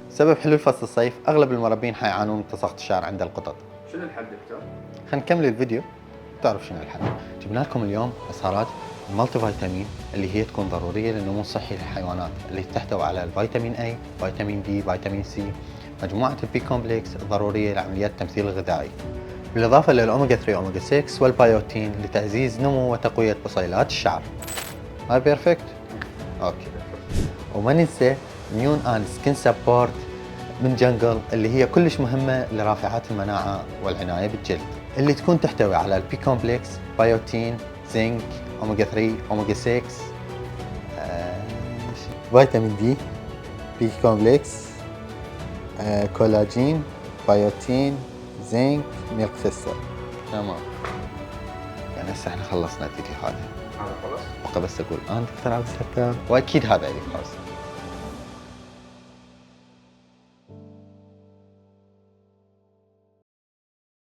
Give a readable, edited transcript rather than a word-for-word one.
سبب حلول فصل الصيف أغلب المربين حيعانون من تساقط الشعر عند القطط. شنو الحل دكتور؟ خلينا نكمل الفيديو تعرف شنو الحل. جبنا لكم اليوم مسارات المالتي فيتامين اللي هي تكون ضرورية للنمو الصحي للحيوانات، اللي تحتوي على الفيتامين A، فيتامين D، فيتامين C، مجموعة البي كومبلكس الضرورية لعمليات التمثيل الغذائي، بالإضافة للأوميجا 3 أوميجا 6 والبايوتين لتعزيز نمو وتقوية بصيلات الشعر. هاي بيرفكت؟ اوكي. وما ننسى ميون اند سكين سبورت من جنجل اللي هي كلش مهمة لرافعات المناعة والعناية بالجلد، اللي تكون تحتوي على البي كومبلكس، بايوتين، زنك، اوميجا 3، اوميجا 6، فيتامين دي، بي كومبلكس، كولاجين، بايوتين، زنك، ميلك سيستر. تمام. يعني هسه احنا خلصنا الفيديو هذا. هذا خلص؟ بقى بس اقول انا دكتور عبد الستار واكيد هذا اللي خلاص.